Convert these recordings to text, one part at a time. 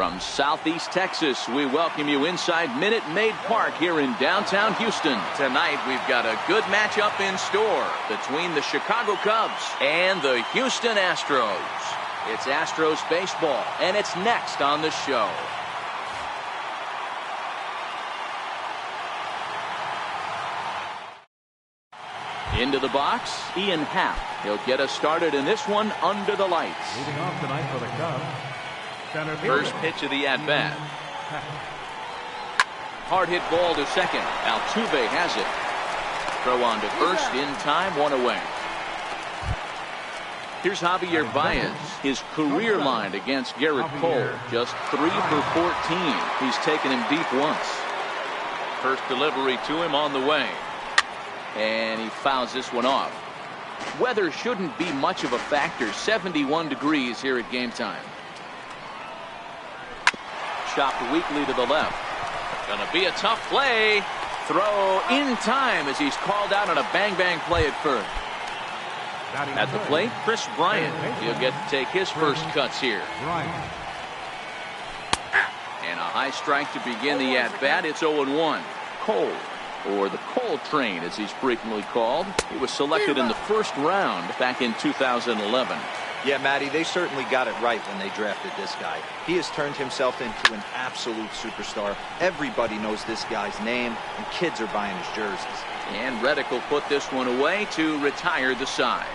From Southeast Texas, we welcome you inside Minute Maid Park here in downtown Houston. Tonight, we've got a good matchup in store between the Chicago Cubs and the Houston Astros. It's Astros baseball, and it's next on the show. Into the box, Ian Happ. He'll get us started in this one under the lights. Leading off tonight for the Cubs. First pitch of the at-bat. Hard hit ball to second. Altuve has it. Throw on to first in time, one away. Here's Javier Baez. His career line against Garrett Cole. Just 3 for 14. He's taken him deep once. First delivery to him on the way. And he fouls this one off. Weather shouldn't be much of a factor. 71 degrees here at game time. Chopped weakly to the left. Gonna be a tough play. Throw in time as he's called out on a bang-bang play at first. At the plate, Chris Bryant. He'll get to take his first cuts here. And a high strike to begin the at-bat. It's 0-1. Cole, or the Cole Train as he's frequently called. He was selected in the first round back in 2011. Yeah, Matty, they certainly got it right when they drafted this guy. He has turned himself into an absolute superstar. Everybody knows this guy's name, and kids are buying his jerseys. And Reddick will put this one away to retire the side.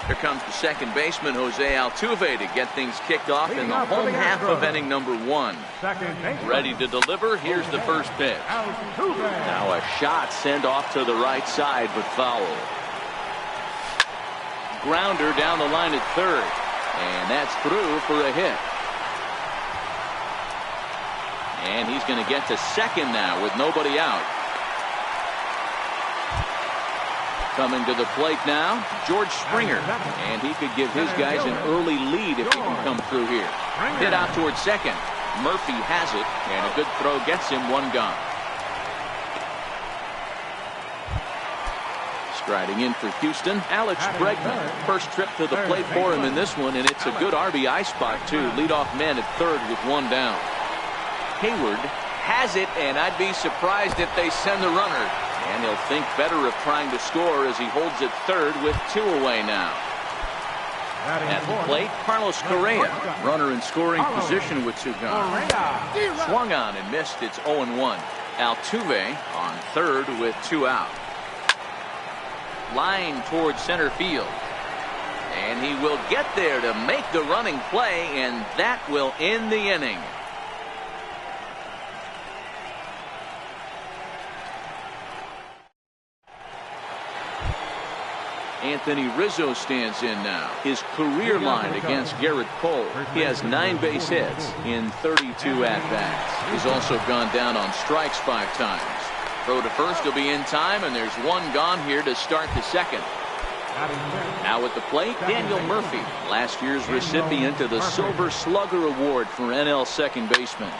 Here comes the second baseman, Jose Altuve, to get things kicked off in the home half of inning number 1. Ready to deliver. Here's the first pitch. Now a shot sent off to the right side, but foul. Grounder down the line at third. And that's through for a hit. And he's going to get to second now with nobody out. Coming to the plate now, George Springer. And he could give his guys an early lead if he can come through here. Hit out towards second. Murphy has it, and a good throw gets him one gone. Striding in for Houston, Alex Bregman. First trip to the plate for him in this one, and it's a good RBI spot, too. Leadoff man at third with one down. Hayward has it, and I'd be surprised if they send the runner. And he'll think better of trying to score as he holds it third with 2 away now. At the plate, Carlos Correa. Runner in scoring position with 2 gone. Swung on and missed. It's 0-1. Altuve on third with 2 out. Line towards center field. And he will get there to make the running play, and that will end the inning. Anthony Rizzo stands in now. His career line against Garrett Cole. He has 9 base hits in 32 at-bats. He's also gone down on strikes 5 times. Throw to first will be in time, and there's 1 gone here to start the second. Now at the plate, Daniel Murphy, last year's recipient of the Silver Slugger Award for NL second baseman.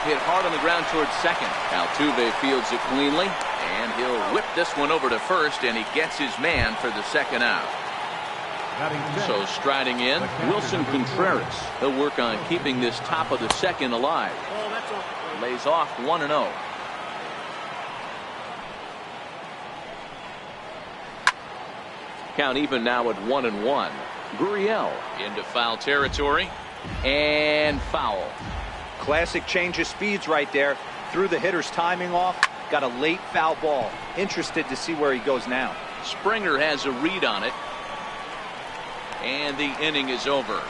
Hit hard on the ground towards second. Altuve fields it cleanly, and he'll whip this one over to first, and he gets his man for the second out. So striding in, Wilson Contreras. He'll work on keeping this top of the second alive. Lays off 1-0. Count even now at 1-1. Gurriel into foul territory, and foul. Classic change of speeds right there. Threw the hitter's timing off. Got a late foul ball. Interested to see where he goes now. Springer has a read on it. And the inning is over.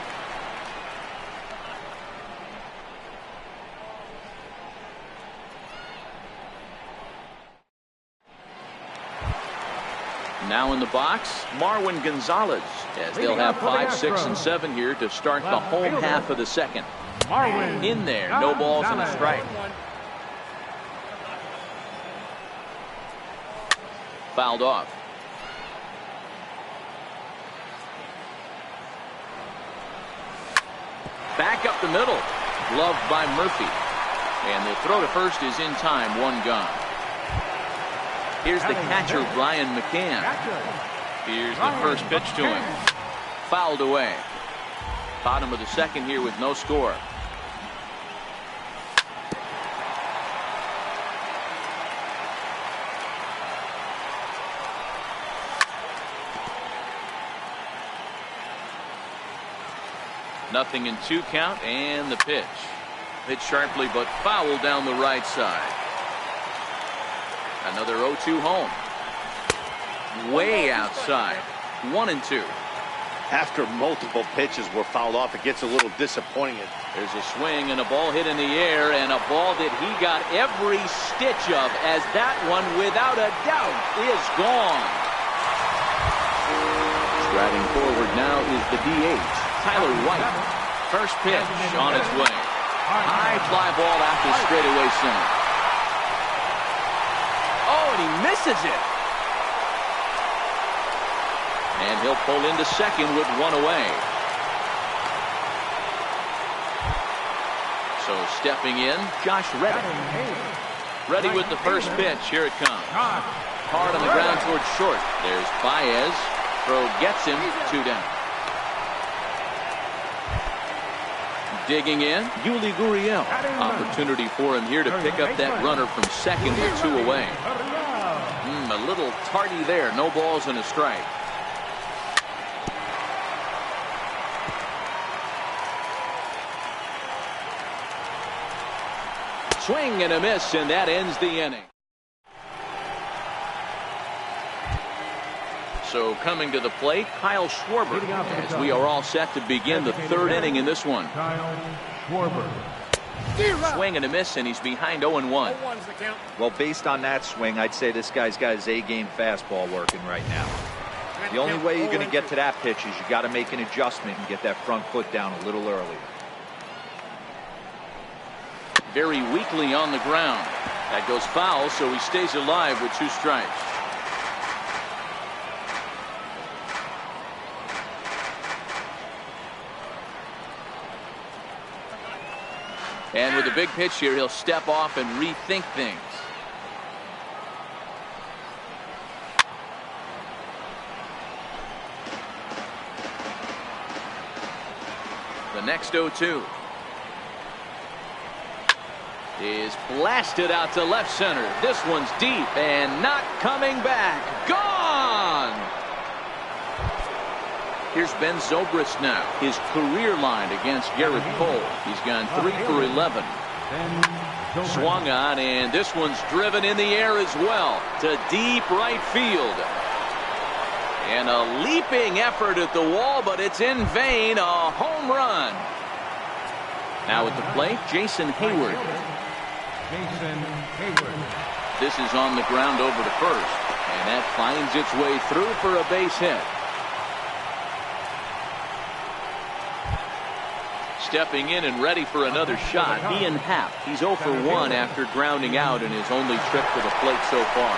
Now in the box, Marwin Gonzalez, as they'll have 5, 6, and 7 here to start the home half of the second. In there, no balls and a strike. Fouled off. Back up the middle. Gloved by Murphy. And the throw to first is in time, 1 gone. Here's the catcher, Brian McCann. Here's the first pitch to him. fouled away. Bottom of the second here with no score. Nothing in 2 count, and the pitch. Hit sharply but foul down the right side. Another 0-2 home. Way outside. 1-2. After multiple pitches were fouled off, it gets a little disappointing. There's a swing and a ball hit in the air, and a ball that he got every stitch of, as that one, without a doubt, is gone. Striding forward now is the DH, Tyler White. First pitch on its way. High fly ball after straightaway center. Oh, and he misses it. And he'll pull into second with 1 away. So stepping in, Josh Reddick. Ready with the first pitch. Here it comes. Hard on the ground towards short. There's Baez. Throw gets him. 2 down. Digging in, Yuli Gurriel. Opportunity for him here to pick up that runner from second with 2 away. A little tardy there. No balls and a strike. Swing and a miss, and that ends the inning. So coming to the plate, Kyle Schwarber, as we are all set to begin the 3rd inning in this one. Kyle Schwarber. Swing and a miss, and he's behind 0-1. Well, based on that swing, I'd say this guy's got his A-game fastball working right now. The only way you're going to get to that pitch is you got to make an adjustment and get that front foot down a little early. Very weakly on the ground. That goes foul, so he stays alive with 2 strikes. And with a big pitch here, he'll step off and rethink things. The next 0-2 is blasted out to left center. This one's deep and not coming back. Gone! Here's Ben Zobrist now. His career line against Garrett Cole. He's gone 3 for 11. Swung on, and this one's driven in the air as well to deep right field. And a leaping effort at the wall, but it's in vain. A home run. Now at the plate, Jason Hayward. This is on the ground over to first, and that finds its way through for a base hit. Stepping in and ready for another shot, Ian Happ. He's 0 for 1 after grounding out in his only trip to the plate so far.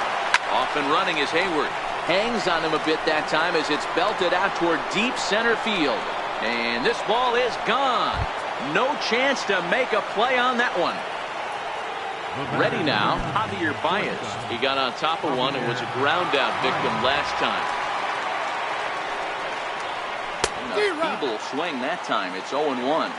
Off and running is Hayward. Hangs on him a bit that time as it's belted out toward deep center field. And this ball is gone. No chance to make a play on that one. Ready now, Javier Baez. He got on top of one and was a ground out victim last time. A feeble swing that time. It's 0-1.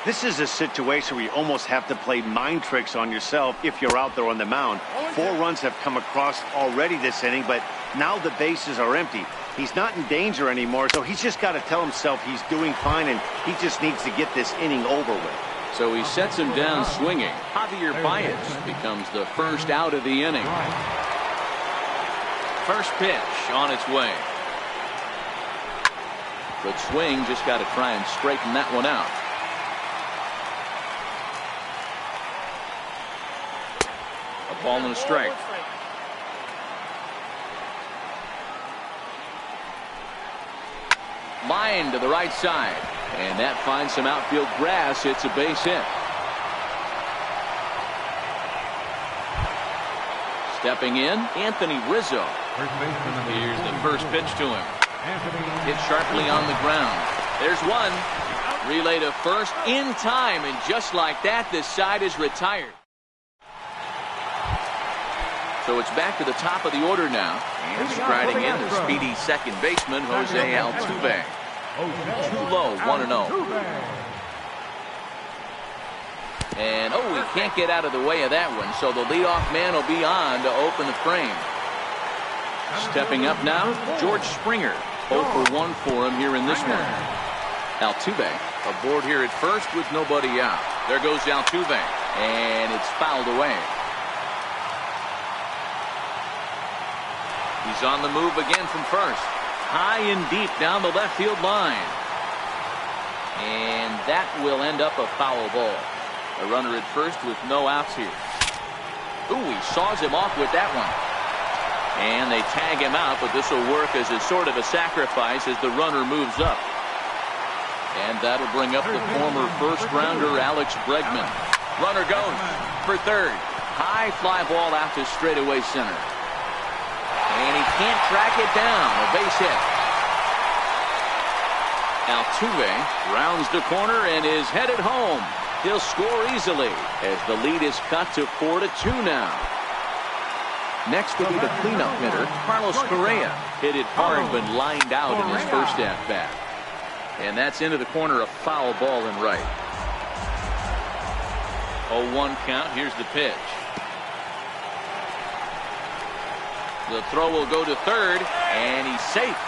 This is a situation where you almost have to play mind tricks on yourself if you're out there on the mound. 4 runs have come across already this inning, but now the bases are empty. He's not in danger anymore, so he's just got to tell himself he's doing fine, and he just needs to get this inning over with. So he sets him down swinging. Javier Baez becomes the first out of the inning. First pitch on its way. Good swing, just got to try and straighten that one out. A ball and a strike. Line to the right side, and that finds some outfield grass. It's a base hit. Stepping in, Anthony Rizzo. Here's the first pitch to him. Hit sharply on the ground. There's one. Relay to first in time, and just like that, this side is retired. So it's back to the top of the order now. And striding in the speedy second baseman, Jose Altuve. Too low, 1-0. And, he can't get out of the way of that one, so the leadoff man will be on to open the frame. Stepping up now, George Springer. 0 for 1 for him here in this one. Altuve aboard here at first with nobody out. There goes Altuve, and it's fouled away. He's on the move again from first. High and deep down the left field line. And that will end up a foul ball. A runner at first with no outs here. He saws him off with that one. And they tag him out, but this will work as a sort of a sacrifice as the runner moves up. And that'll bring up the former first-rounder Alex Bregman. Runner goes for third. High fly ball out to straightaway center. And he can't track it down. A base hit. Altuve rounds the corner and is headed home. He'll score easily as the lead is cut to 4-2 now. Next will be the cleanup hitter, Carlos Correa. Hit it hard but lined out in his first at-bat. And that's into the corner, a foul ball and right. 0-1 count. Here's the pitch. The throw will go to third, and he's safe.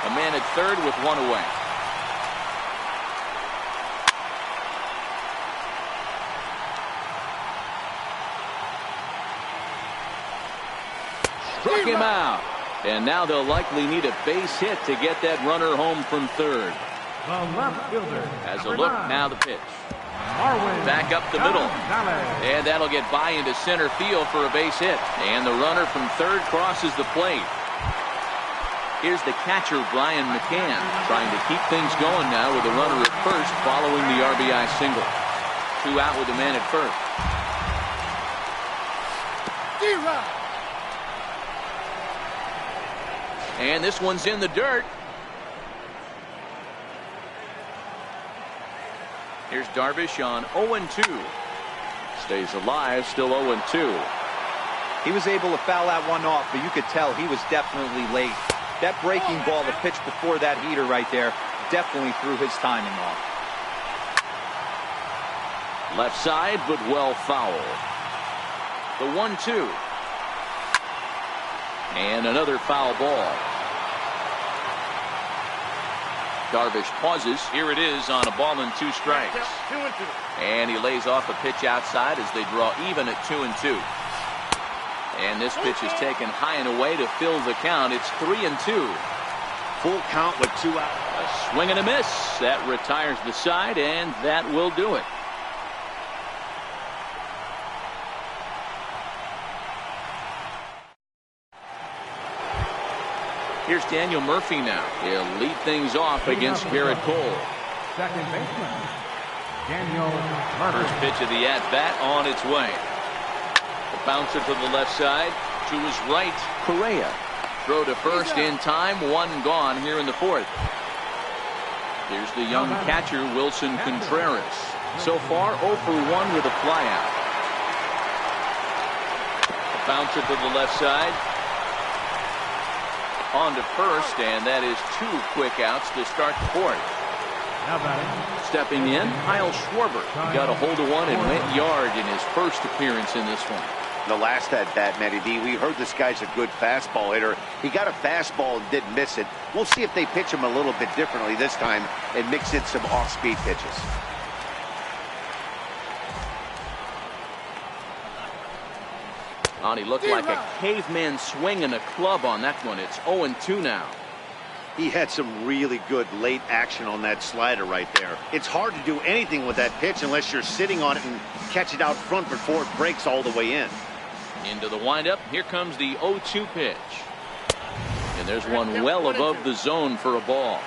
A man at third with one away. Struck him out. And now they'll likely need a base hit to get that runner home from third. The left fielder. As a look, now the pitch. Back up the middle. And that'll get by into center field for a base hit. And the runner from third crosses the plate. Here's the catcher, Brian McCann, trying to keep things going now with a runner at first following the RBI single. 2 out with a man at first. And this one's in the dirt. Here's Darvish on 0-2. Stays alive, still 0-2. He was able to foul that one off, but you could tell he was definitely late. That breaking ball, the pitch before that heater right there, definitely threw his timing off. Left side, but well foul. The 1-2. And another foul ball. Darvish pauses. Here it is on a ball and 2 strikes. And he lays off a pitch outside as they draw even at 2-2. And this pitch is taken high and away to fill the count. It's 3-2. Full count with 2 out. A swing and a miss. That retires the side, and that will do it. Here's Daniel Murphy now. He'll lead things off against Garrett Cole. Second baseman, Daniel Murphy. First pitch of the at-bat on its way. The bouncer to the left side. To his right, Correa. Throw to first in time. 1 gone here in the 4th. Here's the young catcher, Wilson Contreras. So far, 0 for 1 with a flyout. The bouncer to the left side. On to first, and that is 2 quick outs to start the 4th. Stepping in, Kyle Schwarber. He got a hold of one and went yard in his first appearance in this one. The last at bat, Matty D, we heard this guy's a good fastball hitter. He got a fastball and didn't miss it. We'll see if they pitch him a little bit differently this time and mix in some off-speed pitches. He looked like a caveman swinging a club on that one. It's 0-2 now. He had some really good late action on that slider right there. It's hard to do anything with that pitch unless you're sitting on it and catch it out front before it breaks all the way in. Into the windup. Here comes the 0-2 pitch. And there's one well above the zone for a ball.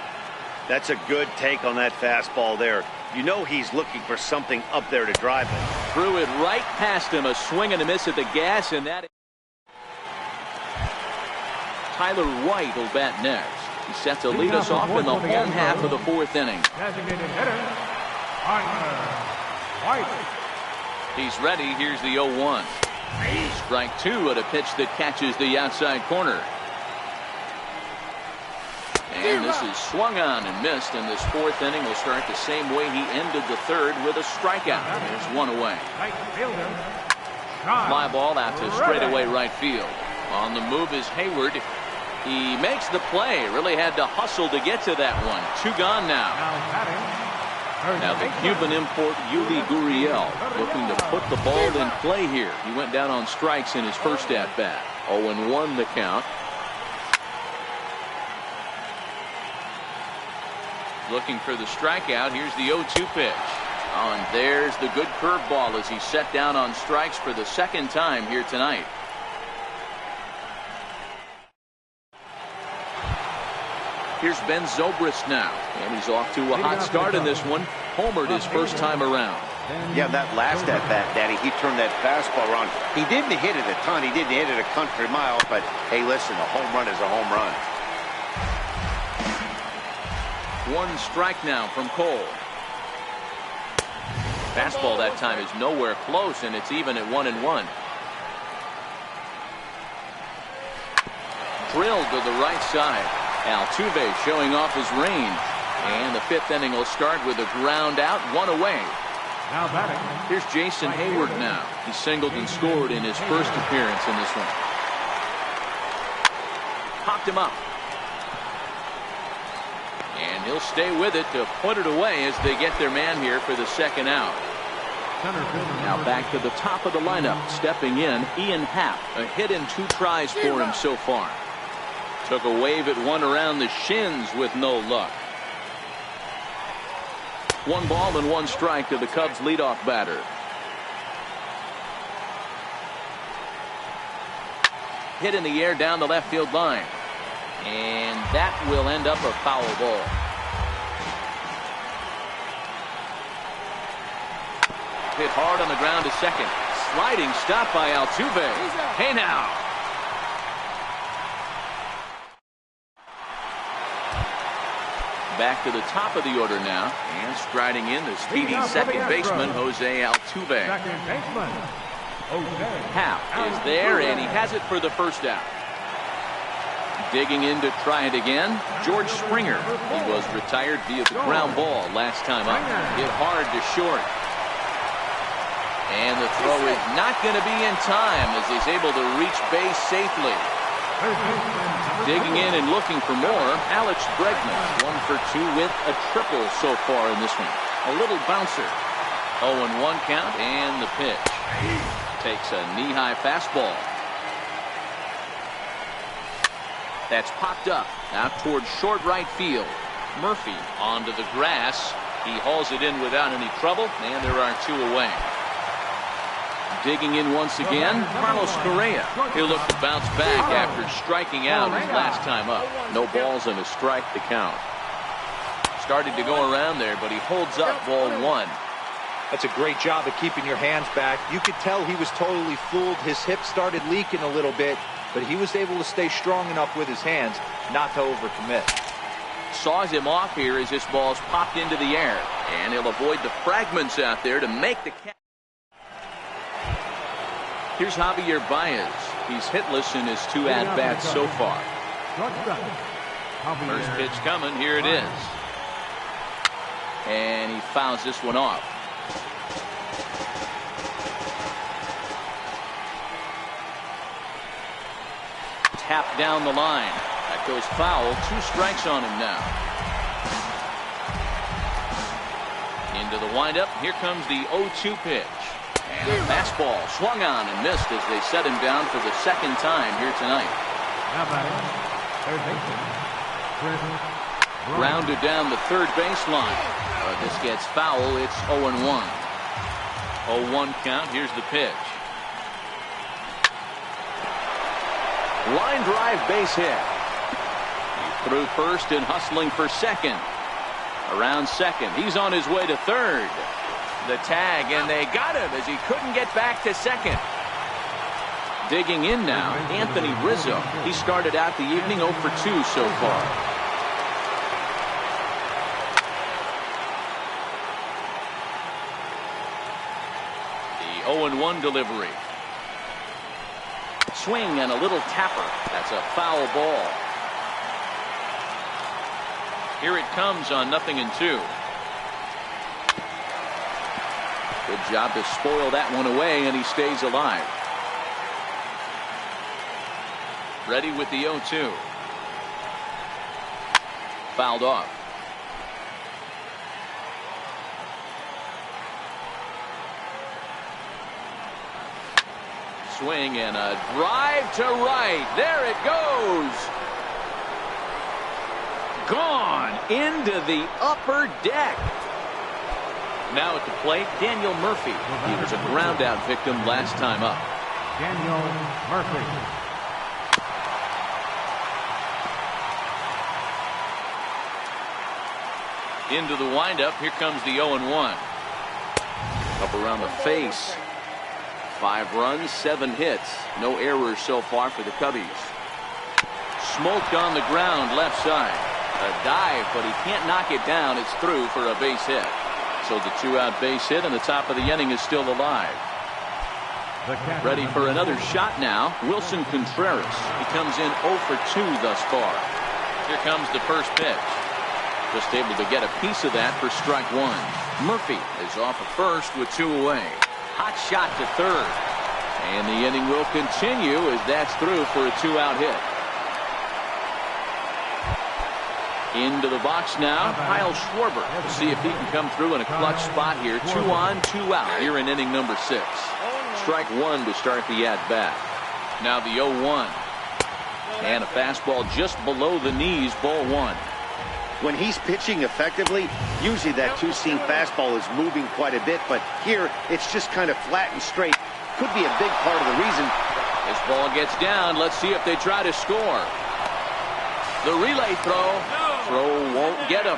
That's a good take on that fastball there. You know he's looking for something up there to drive it. Threw it right past him. A swing and a miss at the gas, and that. Tyler White will bat next. He's set to lead us off in the home half of the 4th inning. Designated hitter, White. He's ready. Here's the 0-1. Strike 2 at a pitch that catches the outside corner. And this is swung on and missed, and this fourth inning will start the same way he ended the third, with a strikeout. There's one away. Right fielder. Fly ball out to straightaway right field. On the move is Hayward. He makes the play. Really had to hustle to get to that one. Two gone now. Now the Cuban import Yuli Gurriel looking to put the ball in play here. He went down on strikes in his first at bat. 0-1 the count. Looking for the strikeout. Here's the 0-2 pitch. Oh, and there's the good curveball as he set down on strikes for the second time here tonight. Here's Ben Zobrist now, and he's off to a hot start in this one. Homered his first time around. Yeah, that last at bat, Daddy, he turned that fastball around. He didn't hit it a ton. He didn't hit it a country mile, but hey, listen, a home run is a home run. One strike now from Cole. Fastball that time is nowhere close, and it's even at 1-1. Drilled to the right side. Altuve showing off his range. And the fifth inning will start with a ground out, one away. Now batting. Here's Jason Hayward now. He singled and scored in his first appearance in this one. Popped him up. And he'll stay with it to put it away as they get their man here for the second out. Now back to the top of the lineup. Stepping in, Ian Happ. A hit and 2 tries for him so far. Took a wave at one around the shins with no luck. 1 ball and 1 strike to the Cubs leadoff batter. Hit in the air down the left field line. And that will end up a foul ball. Hit hard on the ground to second. Sliding stop by Altuve. Hey now. Back to the top of the order now, and striding in the speedy second baseman Jose Altuve. Happ is there, and he has it for the first out. Digging in to try it again, George Springer. He was retired via the ground ball last time up. Hit hard to short. And the throw is not going to be in time as he's able to reach base safely. Digging in and looking for more, Alex Bregman, 1 for 2 with a triple so far in this one. A little bouncer. 0-1 count, and the pitch. Takes a knee-high fastball. That's popped up out towards short right field. Murphy onto the grass. He hauls it in without any trouble, and there are 2 away. Digging in once again, Carlos Correa. He'll look to bounce back after striking out his last time up. No balls and a strike to count. Started to go around there, but he holds up ball 1. That's a great job of keeping your hands back. You could tell he was totally fooled. His hip started leaking a little bit, but he was able to stay strong enough with his hands not to overcommit. Saws him off here as this ball's popped into the air, and he'll avoid the fragments out there to make the catch. Here's Javier Baez. He's hitless in his 2 at-bats so far. First pitch coming. Here it is. And he fouls this one off. Tapped down the line. That goes foul. 2 strikes on him now. Into the windup. Here comes the 0-2 pitch. And a fastball swung on and missed as they set him down for the second time here tonight. Grounded down the third baseline. This gets foul. It's 0-1. 0-1 count. Here's the pitch. Line drive base hit. He threw first and hustling for second. Around second. He's on his way to third. The tag, and they got him as he couldn't get back to second. Digging in now, Anthony Rizzo. He started out the evening 0 for 2 so far. The 0-1 delivery. Swing and a little tapper. That's a foul ball. Here it comes on 0-2. Good job to spoil that one away, and he stays alive. Ready with the 0-2. Fouled off. Swing and a drive to right. There it goes. Gone into the upper deck. Now at the plate, Daniel Murphy. He was a ground out victim last time up. Daniel Murphy. Into the windup. Here comes the 0-1. Up around the face. 5 runs, 7 hits. No errors so far for the Cubbies. Smoked on the ground left side. A dive, but he can't knock it down. It's through for a base hit. So the 2-out base hit, and the top of the inning is still alive. Ready for another shot now. Wilson Contreras. He comes in 0 for 2 thus far. Here comes the first pitch. Just able to get a piece of that for strike 1. Murphy is off at first with 2 away. Hot shot to third. And the inning will continue as that's through for a 2-out hit. Into the box now, Kyle Schwarber. We'll see if he can come through in a clutch spot here. 2 on, 2 out here in inning number 6. Strike 1 to start the at-bat. Now the 0-1. And a fastball just below the knees, ball 1. When he's pitching effectively, usually that two-seam fastball is moving quite a bit, but here it's just kind of flat and straight. Could be a big part of the reason. This ball gets down. Let's see if they try to score. The relay throw. Throw won't get him.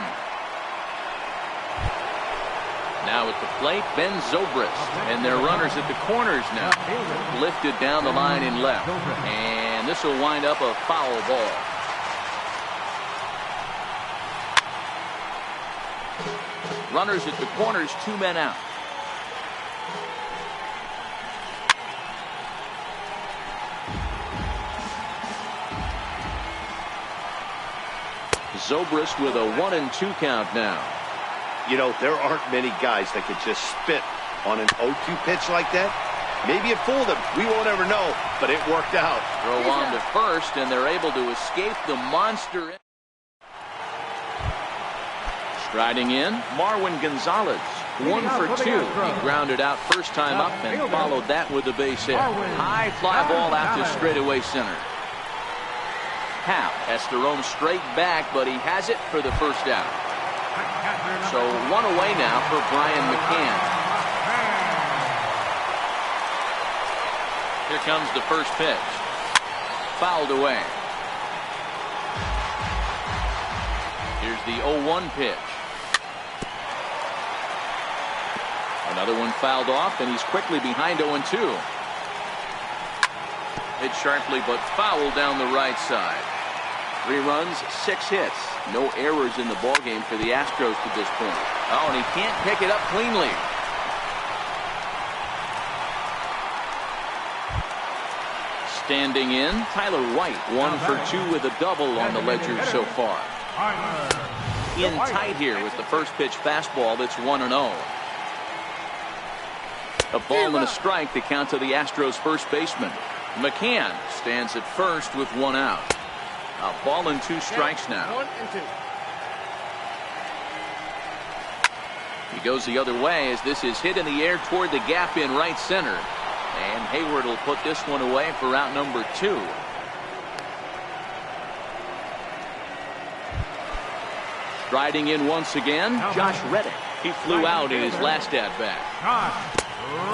Now at the plate, Ben Zobrist. And their runners at the corners now. Lifted down the line in left. And this will wind up a foul ball. Runners at the corners, 2 men out. Zobrist with a 1-2 count now. You know, there aren't many guys that could just spit on an 0-2 pitch like that. Maybe it fooled him. We won't ever know, but it worked out. Throw on to first, and they're able to escape the monster. Striding in, Marwin Gonzalez. 1 for 2. He grounded out first time up and followed that with a base hit. High fly ball out to straightaway center. Happ has to roam straight back, but he has it for the first out. So 1 away now for Brian McCann. Here comes the first pitch. Fouled away. Here's the 0-1 pitch. Another one fouled off, and he's quickly behind 0-2. Hit sharply, but foul down the right side. 3 runs, 6 hits. No errors in the ballgame for the Astros to this point. Oh, and he can't pick it up cleanly. Standing in, Tyler White. 1 for 2 with a double on the ledger so far. In tight here with the first pitch fastball that's 1-0. A ball and a strike to count to the Astros first baseman. McCann stands at first with 1 out. A ball and 2 strikes now. 1 and 2. He goes the other way as this is hit in the air toward the gap in right center. And Hayward will put this one away for out number 2. Striding in once again, Josh Reddick. He flew out in his last at-bat.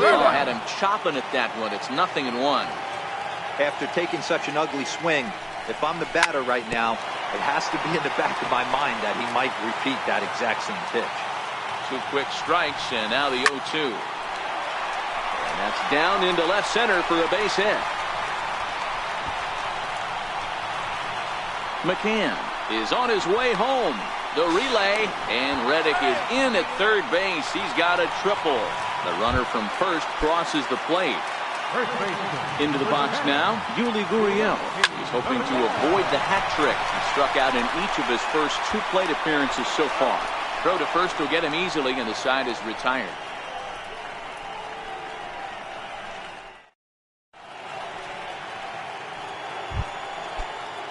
Oh, had him chopping at that one. It's 0-1. After taking such an ugly swing, if I'm the batter right now, it has to be in the back of my mind that he might repeat that exact same pitch. 2 quick strikes, and now the 0-2. And that's down into left center for a base hit. McCann is on his way home. The relay, and Reddick is in at third base. He's got a triple. The runner from first crosses the plate. First baseman. Into the box now, Yuli Gurriel. He's hoping to avoid the hat trick. He struck out in each of his first 2 plate appearances so far. Throw to first will get him easily, and the side is retired.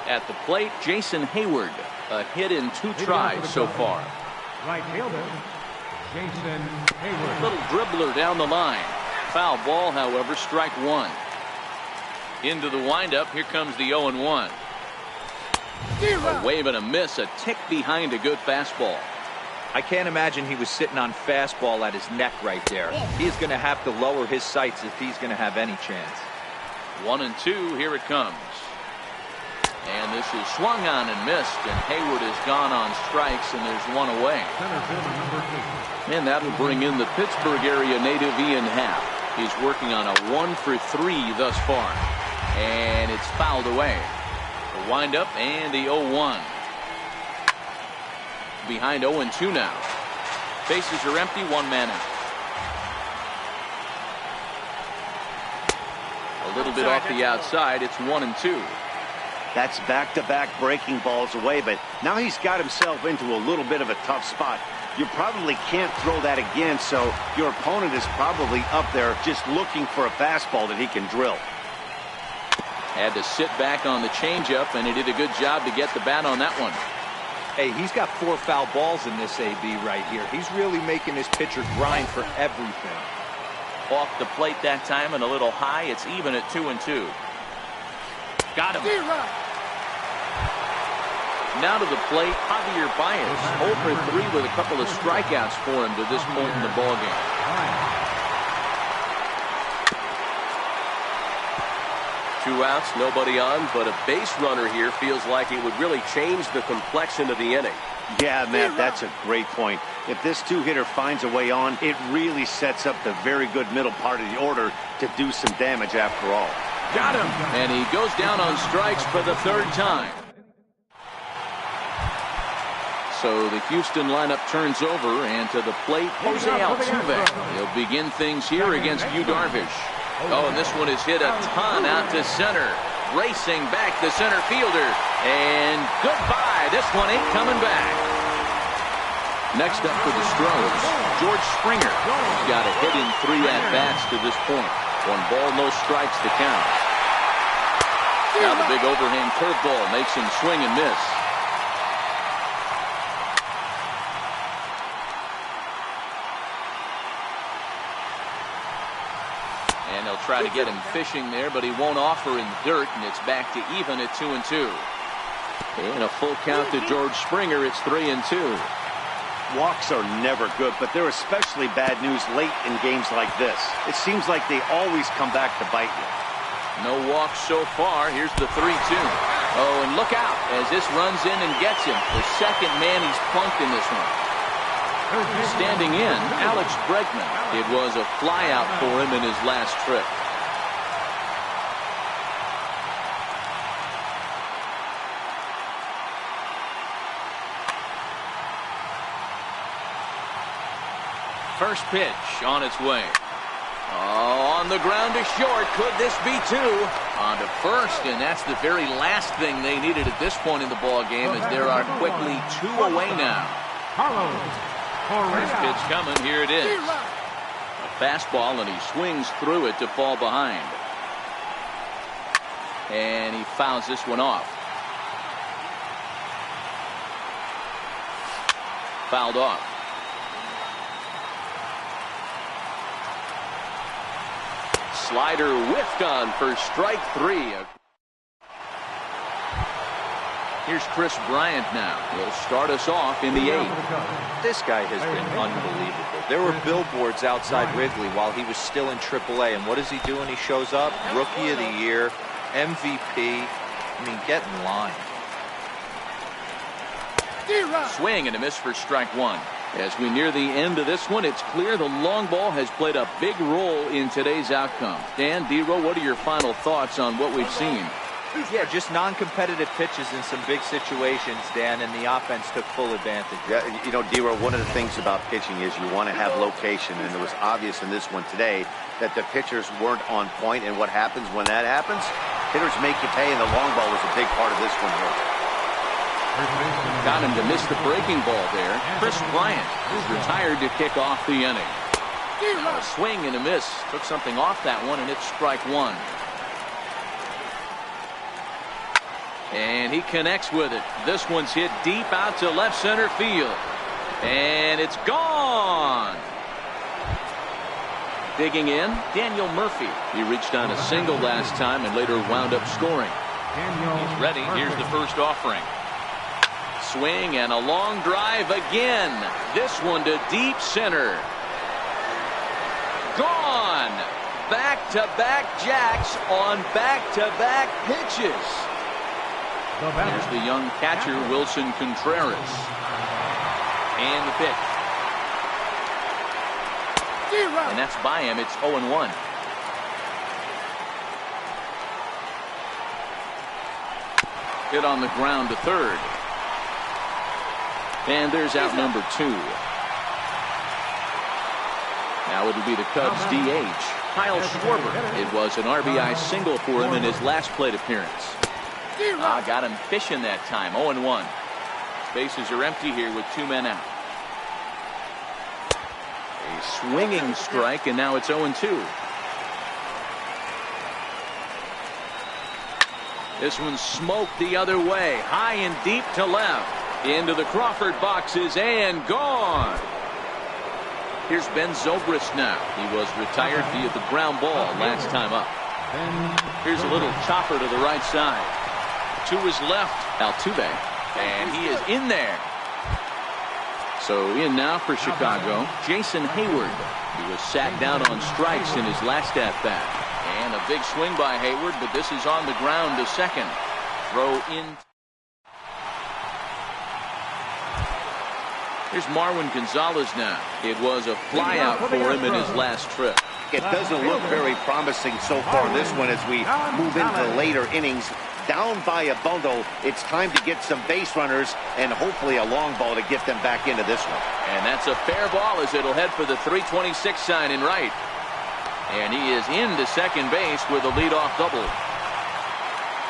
At the plate, Jason Hayward. A hit in 2 tries so far. Right fielder, Jason Hayward. Little dribbler down the line. Foul ball, however, strike 1. Into the windup, here comes the 0-1. A wave and a miss, a tick behind a good fastball. I can't imagine he was sitting on fastball at his neck right there. He's going to have to lower his sights if he's going to have any chance. 1-2, here it comes. And this is swung on and missed, and Hayward has gone on strikes, and there's 1 away. Center fielder number 8. And that'll bring in the Pittsburgh area native Ian Happ. He's working on a 1 for 3 thus far. And it's fouled away. The windup and the 0-1. Behind 0-2 now. Bases are empty, 1 man out. A little bit off the outside, it's 1-2. That's back-to-back breaking balls away, but now he's got himself into a little bit of a tough spot. You probably can't throw that again, so your opponent is probably up there just looking for a fastball that he can drill. Had to sit back on the changeup, and he did a good job to get the bat on that one. Hey, he's got 4 foul balls in this AB right here. He's really making his pitcher grind for everything. Off the plate that time and a little high. It's even at 2-2. Got him. Now to the plate, Javier Baez. 0 for 3 with a couple of strikeouts for him to this point in the ballgame. 2 outs, nobody on, but a base runner here feels like it would really change the complexion of the inning. Yeah, Matt, that's a great point. If this 2-hitter finds a way on, it really sets up the very good middle part of the order to do some damage after all. Got him. And he goes down on strikes for the 3rd time. So the Houston lineup turns over, and to the plate, Jose Altuve. He'll begin things here against Yu Darvish. Oh, and this one is hit a ton out to center. Racing back the center fielder. And goodbye. This one ain't coming back. Next up for the Stros, George Springer. Got a hit in 3 at-bats to this point. 1 ball, no strikes to count. Now the big overhand curveball makes him swing and miss. And they'll try to get him fishing there, but he won't offer in the dirt, and it's back to even at 2-2. And a full count to George Springer. It's 3-2. Walks are never good, but they're especially bad news late in games like this. It seems like they always come back to bite you. No walks so far. Here's the 3-2. Oh, and look out as this runs in and gets him. The second man he's plunked in this one. Standing in, Alex Bregman. It was a flyout for him in his last trip. First pitch on its way. Oh, on the ground to short. Could this be 2? On to first, and that's the very last thing they needed at this point in the ball game, as there are quickly 2 away now. First pitch coming. Here it is. A fastball, and he swings through it to fall behind. And he fouls this one off. Fouled off. Slider whiffed on for strike 3. Here's Chris Bryant now. He'll start us off in the 8th. This guy has been unbelievable. There were billboards outside Wrigley while he was still in AAA, and what does he do when he shows up? Rookie of the Year, MVP. I mean, get in line. Swing and a miss for strike 1. As we near the end of this one, it's clear the long ball has played a big role in today's outcome. Dan, D-Row, what are your final thoughts on what we've seen? Yeah, just non-competitive pitches in some big situations, Dan, and the offense took full advantage. Yeah, you know, D-Row, one of the things about pitching is you want to have location, and it was obvious in this one today that the pitchers weren't on point, and what happens when that happens? Hitters make you pay, and the long ball was a big part of this one here. Got him to miss the breaking ball there. Chris Bryant is retired to kick off the inning. A swing and a miss. Took something off that one, and it's strike one. And he connects with it. This one's hit deep out to left center field. And it's gone. Digging in, Daniel Murphy. He reached on a single last time and later wound up scoring. He's ready. Here's the first offering. Swing and a long drive again. This one to deep center. Gone. Back-to-back jacks on back-to-back pitches. Here's the young catcher, Wilson Contreras. And the pitch. And that's by him. It's 0-1. Hit on the ground to third. And there's out number 2. Now it'll be the Cubs DH, Kyle Schwarber. It was an RBI single for him in his last plate appearance. Got him fishing that time. 0-1. Bases are empty here with 2 men out. A swinging strike, and now it's 0-2. This one smoked the other way, high and deep to left. Into the Crawford boxes and gone. Here's Ben Zobrist now. He was retired via the ground ball last time up. Here's a little chopper to the right side. To his left, Altuve. And he is in there. So in now for Chicago, Jason Hayward. He was sat down on strikes in his last at-bat. And a big swing by Hayward, but this is on the ground to second. Throw in. Here's Marwin Gonzalez now. It was a flyout for him in his last trip. It doesn't look very promising so far this one as we move into the later innings. Down by a bundle, it's time to get some base runners and hopefully a long ball to get them back into this one. And that's a fair ball as it'll head for the 326 sign in right. And he is into second base with a leadoff double.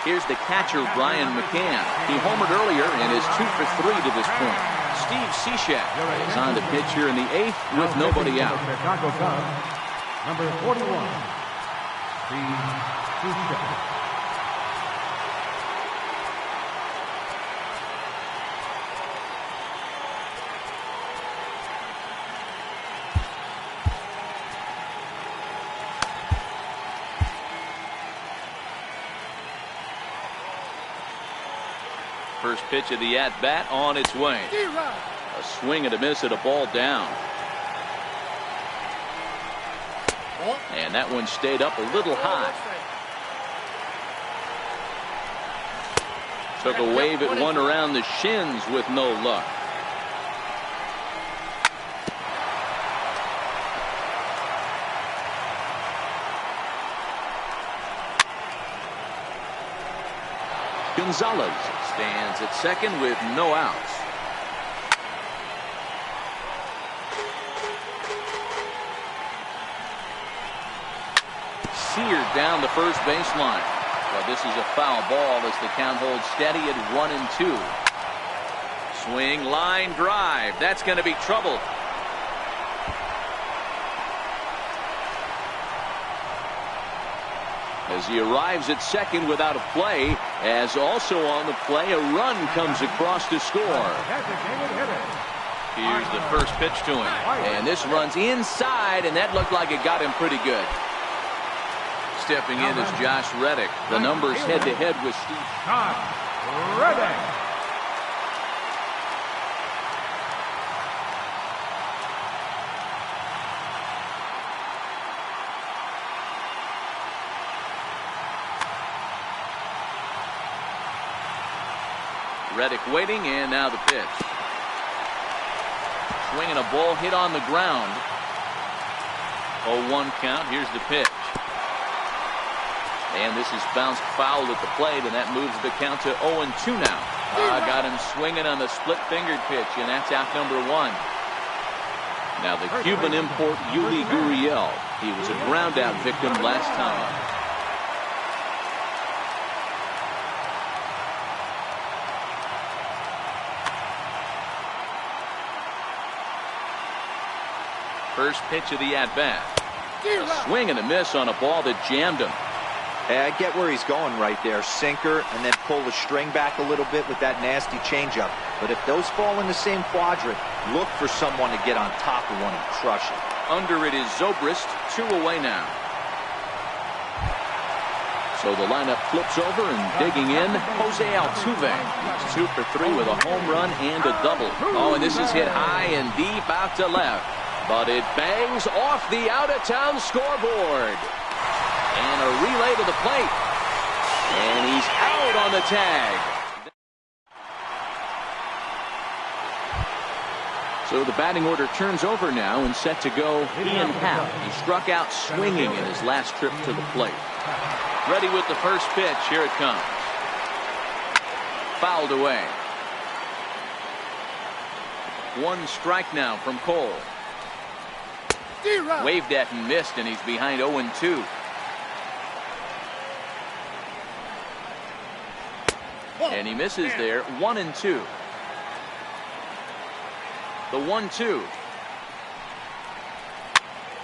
Here's the catcher, Brian McCann. He homered earlier and is 2 for 3 to this point. Steve Cishek is on the pitch here in the 8th with nobody out. Chicago Cubs, number 41, Steve Cishek. First pitch of the at-bat on its way. A swing and a miss at a ball down. And that one stayed up a little high. Took a wave at one around the shins with no luck. Gonzalez stands at second with no outs. Seared down the first baseline. Well, this is a foul ball as the count holds steady at 1-2. Swing, line drive. That's going to be trouble. As he arrives at second without a play, as also on the play, a run comes across to score. Here's the first pitch to him. And this runs inside, and that looked like it got him pretty good. Stepping in is Josh Reddick. The numbers head-to-head with Steve. Reddick. Reddick waiting, and now the pitch. Swinging a ball hit on the ground. 0-1 count. Here's the pitch. And this is bounced foul at the plate, and that moves the count to 0-2 now. Got him swinging on the split-fingered pitch, and that's out number 1. Now the Cuban import, Yuli Gurriel. He was a ground-out victim last time. First pitch of the at-bat. A swing and a miss on a ball that jammed him. Hey, I get where he's going right there. Sinker, and then pull the string back a little bit with that nasty changeup. But if those fall in the same quadrant, look for someone to get on top of one and crush it. Under it is Zobrist, 2 away now. So the lineup flips over, and digging in, Jose Altuve. He's 2 for 3 with a home run and a double. Oh, and this is hit high and deep out to left. But it bangs off the out-of-town scoreboard. And a relay to the plate. And he's out on the tag. So the batting order turns over now and set to go Ian Happ. He struck out swinging in his last trip to the plate. Ready with the first pitch. Here it comes. Fouled away. 1 strike now from Cole. Waved at and missed, and he's behind 0-2. And he misses there. 1-2. The 1-2.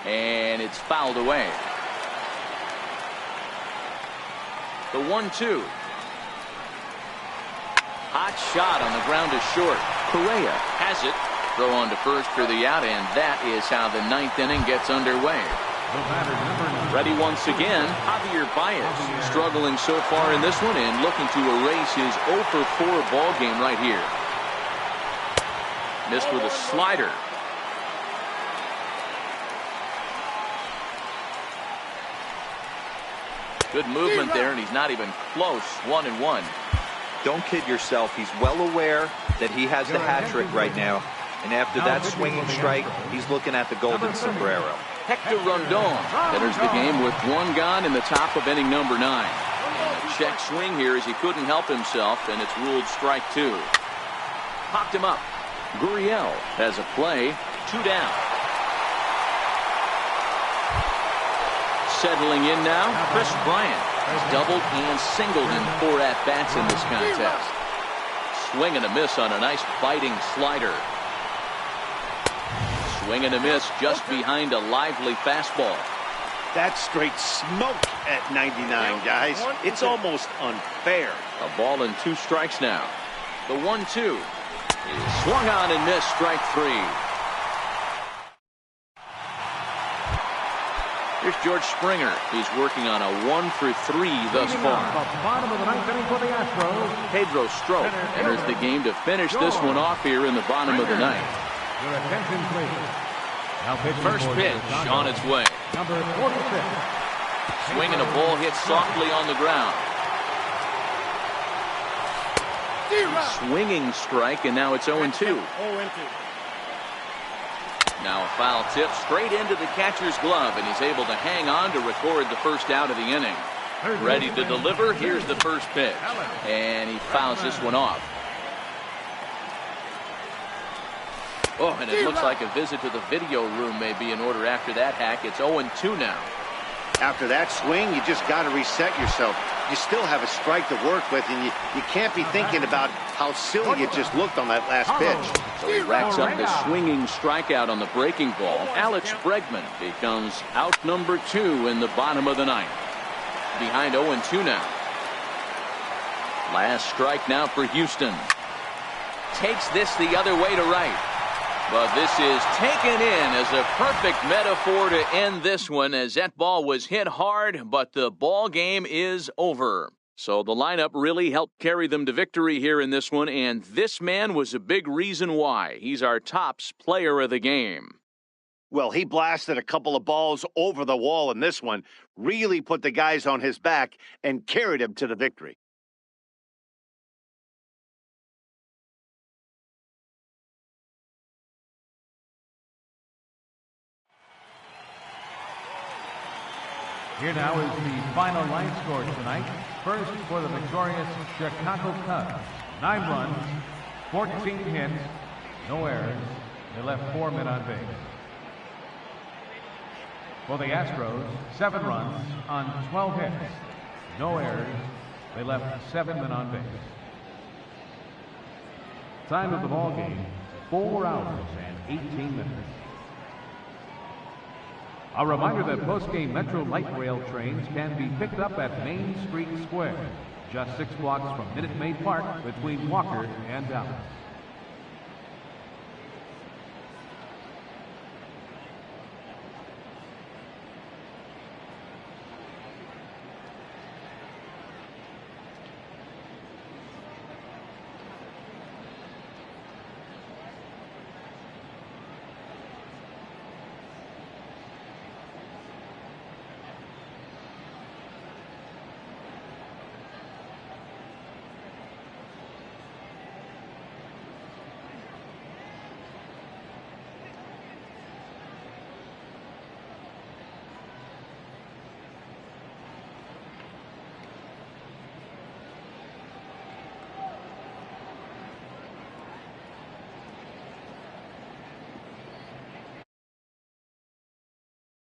And it's fouled away. The 1-2. Hot shot on the ground is short. Correa has it. Throw on to first for the out, and that is how the 9th inning gets underway. Ready once again, Javier Baez, struggling so far in this one and looking to erase his 0 for 4 ball game right here. Missed with a slider. Good movement there, and he's not even close. 1-1. Don't kid yourself. He's well aware that he has the hat trick right now. And after that swinging strike, he's looking at the golden sombrero. Hector Rondon enters the game with 1 gone in the top of inning number 9. And a check swing here as he couldn't help himself, and it's ruled strike 2. Popped him up. Gurriel has a play. 2 down. Settling in now, Chris Bryant has doubled and singled in 4 at-bats in this contest. Swing and a miss on a nice biting slider. Swing and a miss just behind a lively fastball. That's straight smoke at 99, guys. It's almost unfair. A ball and 2 strikes now. The 1-2 is swung on and missed. Strike 3. Here's George Springer. He's working on a 1 for 3 thus far. Bottom of the 9th inning for the Astros. Pedro Strop enters the game to finish this one off here in the bottom of the 9th. Your attention, please. Now First pitch on its way. Number 46. Swinging a ball hit softly on the ground. Swinging strike, and now it's 0-2. Now a foul tip straight into the catcher's glove, and he's able to hang on to record the first out of the inning. Ready to deliver. Here's the first pitch, and he fouls this one off. Oh, and it looks like a visit to the video room may be in order after that hack. It's 0-2 now. After that swing, you just got to reset yourself. You still have a strike to work with, and you can't be thinking about how silly it just looked on that last pitch. So he racks up the swinging strikeout on the breaking ball. Alex Bregman becomes out number 2 in the bottom of the 9th. Behind 0-2 now. Last strike now for Houston. Takes this the other way to right. But this is taken in as a perfect metaphor to end this one, as that ball was hit hard, but the ball game is over. So the lineup really helped carry them to victory here in this one, and this man was a big reason why. He's our tops player of the game. Well, he blasted a couple of balls over the wall in this one, really put the guys on his back, and carried him to the victory. Here now is the final line score tonight. First for the victorious Chicago Cubs. 9 runs, 14 hits, no errors. They left 4 men on base. For the Astros, 7 runs on 12 hits, no errors. They left 7 men on base. Time of the ball game, 4 hours and 18 minutes. A reminder that post-game Metro Light Rail trains can be picked up at Main Street Square, just 6 blocks from Minute Maid Park between Walker and Dallas.